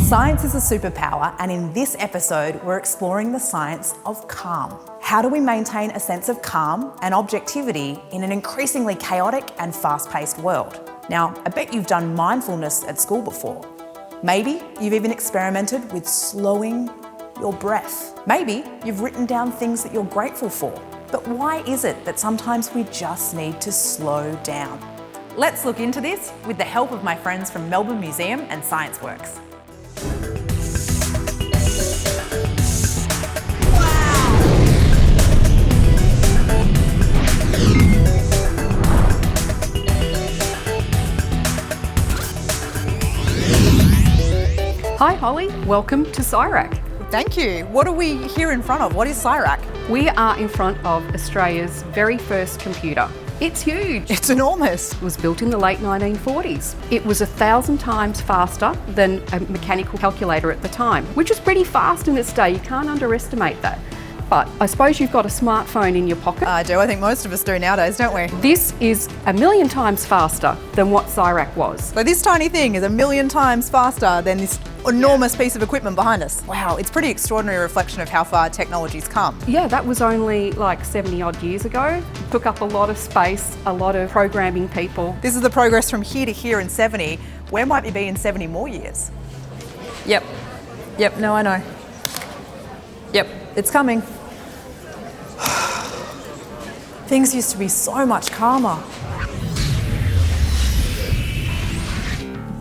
Science is a superpower, and in this episode, we're exploring the science of calm. How do we maintain a sense of calm and objectivity in an increasingly chaotic and fast-paced world? Now, I bet you've done mindfulness at school before. Maybe you've even experimented with slowing your breath. Maybe you've written down things that you're grateful for. But why is it that sometimes we just need to slow down? Let's look into this with the help of my friends from Melbourne Museum and ScienceWorks. Hi Holly, welcome to CIRAC. Thank you. What are we here in front of? What is CIRAC? We are in front of Australia's very first computer. It's huge. It's enormous. It was built in the late 1940s. It was 1,000 times faster than a mechanical calculator at the time, which is pretty fast in its day. You can't underestimate that. But I suppose you've got a smartphone in your pocket. I do. I think most of us do nowadays, don't we? This is 1,000,000 times faster than what CIRAC was. So this tiny thing is 1,000,000 times faster than this enormous piece of equipment behind us. Wow, it's a pretty extraordinary reflection of how far technology's come. Yeah, that was only like 70 odd years ago. Took up a lot of space, a lot of programming people. This is the progress from here to here in 70. Where might we be in 70 more years? Yep, no, I know. Yep, it's coming. Things used to be so much calmer.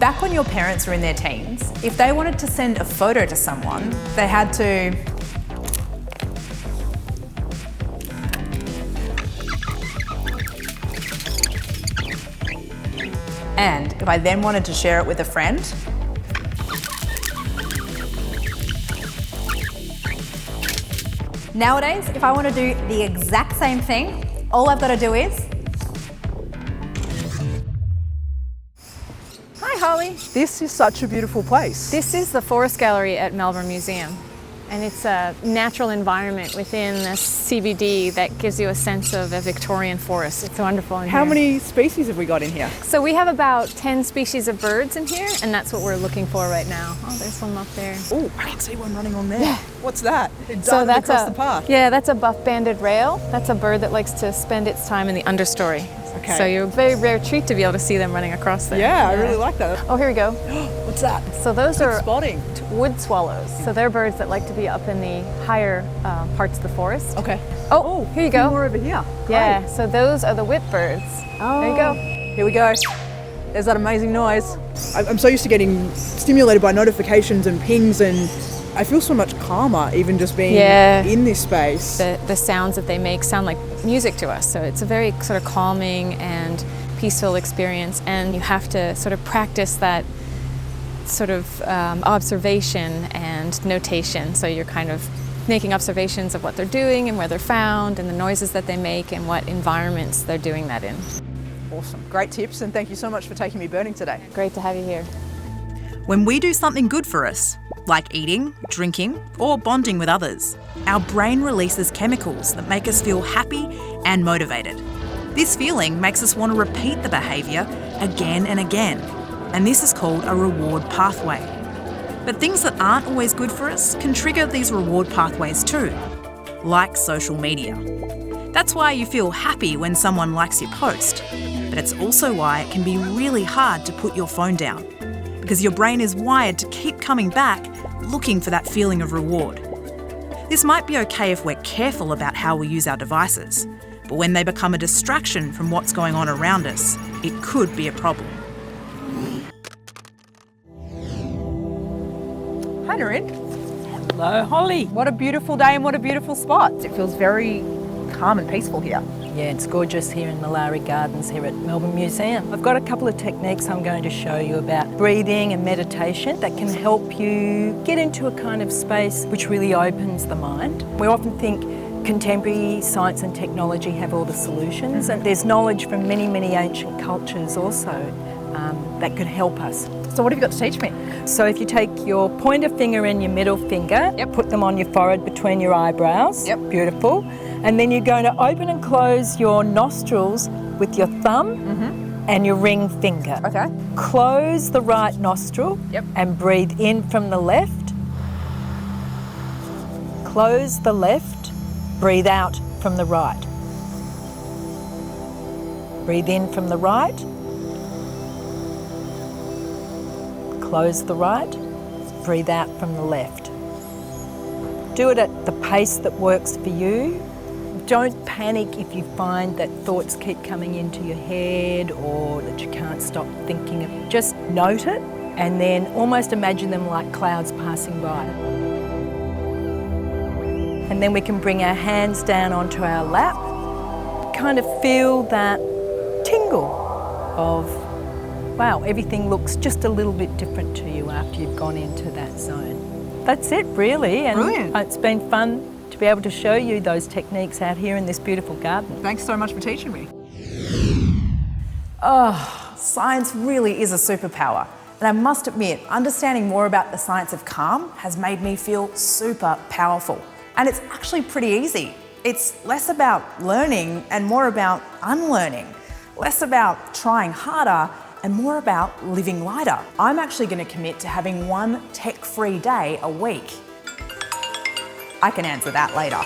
Back when your parents were in their teens, if they wanted to send a photo to someone, they had to and if I then wanted to share it with a friend, nowadays, if I want to do the exact same thing, all I've got to do is... Hi Holly. This is such a beautiful place. This is the Forest Gallery at Melbourne Museum, and it's a natural environment within the CBD that gives you a sense of a Victorian forest. It's wonderful in here. How many species have we got in here? So we have about 10 species of birds in here, and that's what we're looking for right now. Oh, there's one up there. Oh, I can see one running on there. Yeah. What's that? So that's across the path. Yeah, that's a buff-banded rail. That's a bird that likes to spend its time in the understory. Okay. So you're a very rare treat to be able to see them running across there. Yeah, I really like that. Oh, here we go. What's that? So those Good are spotting. wood swallows. So they're birds that like to be up in the higher parts of the forest. Okay. Oh, here you go. More over here. Yeah, Great. so those are the whip birds. Oh. There you go. Here we go. There's that amazing noise. I'm so used to getting stimulated by notifications and pings, and I feel so much calmer even just being in this space. The sounds that they make sound like music to us. So it's a very sort of calming and peaceful experience, and you have to sort of practice that sort of observation and notation. So you're kind of making observations of what they're doing and where they're found and the noises that they make and what environments they're doing that in. Awesome. Great tips, and thank you so much for taking me birding today. Great to have you here. When we do something good for us, like eating, drinking, or bonding with others, our brain releases chemicals that make us feel happy and motivated. This feeling makes us want to repeat the behaviour again and again, and this is called a reward pathway. But things that aren't always good for us can trigger these reward pathways too, like social media. That's why you feel happy when someone likes your post, but it's also why it can be really hard to put your phone down, because your brain is wired to keep coming back looking for that feeling of reward. This might be okay if we're careful about how we use our devices, but when they become a distraction from what's going on around us, it could be a problem. Hi Nurin. Hello, Holly. What a beautiful day and what a beautiful spot. It feels very calm and peaceful here. Yeah, it's gorgeous here in the Lowry Gardens here at Melbourne Museum. I've got a couple of techniques I'm going to show you about breathing and meditation that can help you get into a kind of space which really opens the mind. We often think contemporary science and technology have all the solutions, and there's knowledge from many, many ancient cultures also that could help us. So what have you got to teach me? So if you take your pointer finger and your middle finger, put them on your forehead between your eyebrows, beautiful, and then you're going to open and close your nostrils with your thumb and your ring finger. Okay. Close the right nostril and breathe in from the left. Close the left, breathe out from the right. Breathe in from the right. Close the right, breathe out from the left. Do it at the pace that works for you. Don't panic if you find that thoughts keep coming into your head or that you can't stop thinking of it. Just note it and then almost imagine them like clouds passing by. And then we can bring our hands down onto our lap, kind of feel that tingle of, wow, everything looks just a little bit different to you after you've gone into that zone. That's it, really. And Brilliant. It's been fun to be able to show you those techniques out here in this beautiful garden. Thanks so much for teaching me. Oh, science really is a superpower. And I must admit, understanding more about the science of calm has made me feel super powerful. And it's actually pretty easy. It's less about learning and more about unlearning. Less about trying harder and more about living lighter. I'm actually going to commit to having one tech-free day a week. I can answer that later.